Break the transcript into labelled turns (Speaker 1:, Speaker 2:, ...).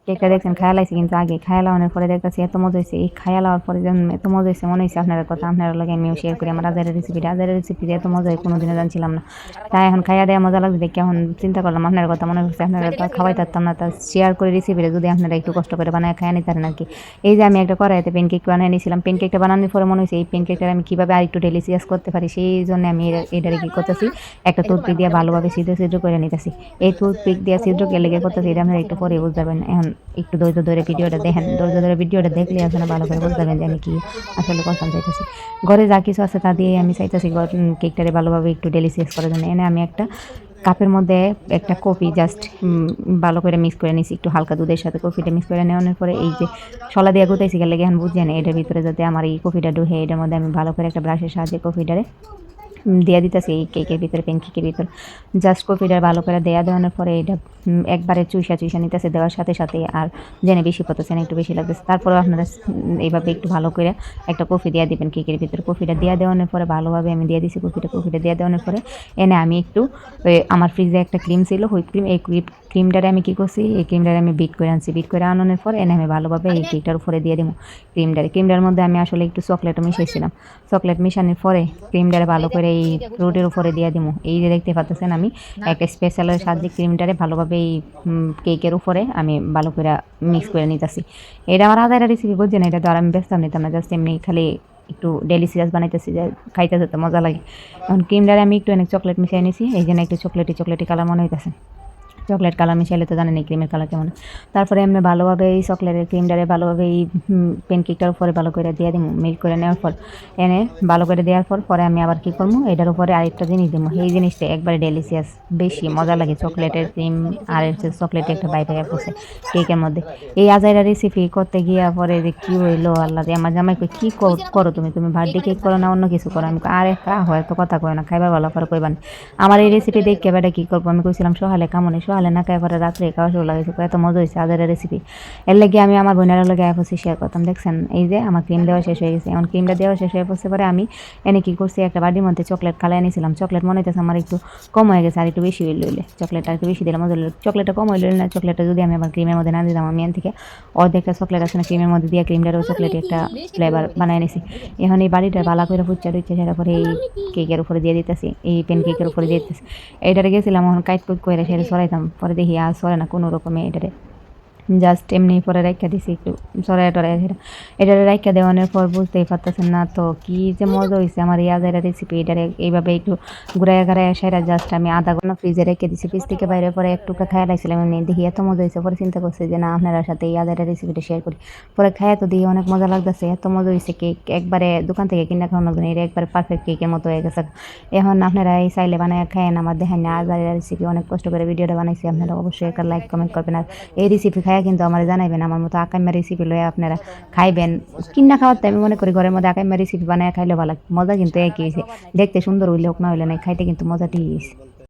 Speaker 1: কেকটা দেখছেন খায়া লাইছি কিন্তু আগে খায়া লাওয়ানোর পরে দেখতেছি এত মজা হয়েছে। এই খায়া লাওয়ার পরে যেমন এত মজা হয়েছে মনে হয়েছে আপনার কথা আপনার লগে আমিও শেয়ার করি আমার আজারের রেসিপিটা এত মজা হয় কোনোদিনও জানছিলাম না। তাই এখন খাইয়া দেওয়া মজা লাগছে দেখে এখন চিন্তা করলাম আপনার কথা মনে হচ্ছে আপনারা তো খাওয়াই পারতাম না, তা শেয়ার করে রেসিপিটা যদি আপনারা একটু কষ্ট করে বানায় খাইয়া নিতেন আর কি। এই যে আমি একটা কড়াইতে প্যানকেক বানিয়ে নিয়েছিলাম, প্যানকেকটা বানানোর পরে মনে হয়েছে এই প্যানকেকটা আমি কীভাবে আর একটু ডেলিসিয়াস করতে পারি, সেই জন্য আমি এটারে কী করতেছি একটা টুথপিক দিয়ে ভালোভাবে ছিদ্র করে নিতেছি। এই টুথপিক দিয়ে ছিদ্রকে লেগে করতেছি এটা আপনারা একটু পরে বুঝতে পারবেন। এখন একটু ধৈর্য ধরে ভিডিওটা দেখেন, ধৈর্য ধরে ভিডিওটা দেখলে আসলে ভালো করে বুঝতে পারবেন যে আমি কি আসলে করতাম চাইতেছি। ঘরে যা কিছু আছে তা দিয়ে আমি চাইতেছি কেকটারে ভালোভাবে একটু ডেলিসিয়াস করার জন্য। এনে আমি একটা কাপের মধ্যে একটা কফি জাস্ট ভালো করে মিক্স করে নিছি, একটু হালকা দুধের সাথে কফিটা মিক্স করে নেওয়ার পরে এই যে শলা দিয়ে গুতাইছি গেলে এখন বুঝছেন এটার ভিতরে যাতে আমার এই কফিটা ঢুকে এটার মধ্যে আমি ভালো করে একটা ব্রাশের সাহায্যে কফিটারে দিয়ে দিতেছি এই কেকের ভিতরে প্যানকেকের ভিতরে। জাস্ট কফিটা ভালো করে দেওয়ানোর পরে এটা একবারে চুইসা নিতেছে দেওয়ার সাথে সাথে আর জেনে বেশি পড়তেছে না একটু বেশি লাগতেছে। তারপরে আপনারা এইভাবে একটু ভালো করে একটা কফি দিয়ে দিবেন কেকের ভিতরে। কফিটা দেওয়ানোর পরে ভালোভাবে আমি দিয়ে দিছি কফিটা দেওয়ানোর পরে এনে আমি একটু আমার ফ্রিজে একটা ক্রিম ছিল হুইপ ক্রিম, এই ক্রিমটারে আমি কী করছি এই ক্রিমটারে আমি বিট করে আনছি। বিট করে আনানোর পর এনে আমি ভালোভাবে এই কেকটার উপরে দিয়ে দিব ক্রিমটার মধ্যে আমি আসলে একটু চকলেটও মিশিয়েছিলাম। চকলেট মিশানোর পরে ক্রিমটারে ভালো করে এই ফ্রুটের উপরে দিয়ে দিব। এই যে দেখতে পাচ্ছেন আমি একটা স্পেশালের সাহায্যে ক্রিমটারে ভালোভাবে এই কেকের উপরে আমি ভালো করে মিক্স করে নিতেছি। এটা আমার আদার রেসিপি বুঝছেন, এটা তো আর আমি ব্যস্ত নিতাম না, জাস্ট এমনি খালি একটু ডেলিসিয়াস বানাইতেছি যে খাইতে যেতে মজা লাগে। এখন ক্রিমটারে আমি একটু অনেক চকলেট মিশিয়ে নিয়েছি, এই জন্য একটু চকলেটি কালার মনে হইতেছে। চকলেট কালার মিশাইলে তো জানেন এই ক্রিমের কালার কেমন। তারপরে আমি ভালোভাবে এই চকলেটের ক্রিমটারে ভালোভাবে এই প্যানকেকটার উপরে ভালো করে দিয়ে দিব। মিল্ক করে নেওয়ার পর এনে ভালো করে দেওয়ার পরে আমি আবার কী করবো এটার উপরে আরেকটা জিনিস দেবো। এই জিনিসটা একবারে ডেলিসিয়াস বেশি মজা লাগে, চকলেটের ক্রিম আর চকলেটের একটা বাইরে করছে কেকের মধ্যে। এই আজাইরা রেসিপি করতে গিয়া পরে যে কী হইলো আল্লাহ দিয়ে আমার জামাই কই কী করো তুমি বার্থডে কেক করো না অন্য কিছু করো। আমি আরে হয় তো কথা কয় না খাইবার ভালো করে কইবান। আমার এই রেসিপি দেখে বেটা কী করবো আমি কইছিলাম সকালে কামনে সকালে না খাই পরে রাত্রে খাওয়া শুরু লাগাইছে এত মজা হয়েছে আজারের রেসিপি। এর লেগে আমি আমার বোনের লগে আপসি শেয়ার করতাম। দেখছেন এই যে আমার ক্রিম দেওয়া শেষ হয়ে গেছে। এখন ক্রিমটা দেওয়া শেষ হয়ে পড়ছে পরে আমি এনে কী করছি একটা বাড়ির মধ্যে চকলেট কালাই এনেছিলাম। চকলেট মনে হইতেছে আমার একটু কম হয়ে গেছে আর একটু বেশি হইলে চকলেটটা একটু বেশি দিলাম মজা হইলো। চকলেটটা কম হইলে না চকলেটটা যদি আমি আবার ক্রিমের মধ্যে না দিতাম আমি এন থেকে অর্ধেকটা চকলেট আছে না ক্রিমের মধ্যে দিয়ে ক্রিমটারও চকলেটে একটা ফ্লেভার বানাই নিছি। এখন এই বাড়িটা ভালো করে ফুচ্চা টুচ্চা সেটা পরে এই কেকের উপরে দিয়ে দিতেছি, এই প্যান কেকের উপরে দিয়ে দিতেছি। এইটারে গেছিলাম এখন কাইট কুট করে সেটা সরাইতাম পরে দেখি আর সরে না কোনো রকমে এটারে জাস্ট এমনি পরে রাইখা দিছি একটু সরাই টরাই এটারে রাইখা দেওয়ানোর পর বুঝতেই পারতেছেন না তো কি যে মজা হয়েছে আমার এই আজাইরা রেসিপি। এটারে এইভাবে একটু ঘুরাইয়া ঘাড়াইয়া সেরা জাস্ট আমি আধা ঘন্টা ফ্রিজে রেখে দিছি। ফ্রিজ থেকে বাইরে পরে একটু খাইয়া লাগছিলাম এমনি দেখি এত মজা হয়েছে পরে চিন্তা করছি যে না আপনার সাথে এই আজাইরা রেসিপিটা শেয়ার করি। পরে খাইয়া তো দিয়ে অনেক মজা লাগতেছে, এত মজা হয়েছে কেক একবারে দোকান থেকে কিনা খাওয়ানোর জন্য এটা একবারে পারফেক্ট কেকের মতো হয়ে গেছে। এখন আপনারা এই চাইলে বানায় খায়েন আমার দেখেন না আজাইরা রেসিপি অনেক কষ্ট করে ভিডিওটা বানাইছি। আপনারা অবশ্যই একটা লাইক কমেন্ট করবেন আর এই রেসিপি খাইয়া কিন্তু আমার জানাইবেন আমার মতো আকাইমা রেসিপি লয়ে আপনারা খাইবেন। কিনা খাওয়াতে আমি মনে করি ঘরের মধ্যে আকাইমা রেসিপি বানায় খাইলে ভালো মজা কিন্তু একই হয়েছে, দেখতে সুন্দর হইলে হোক না হইলে নাই খাইতে কিন্তু মজাটি হয়েছে।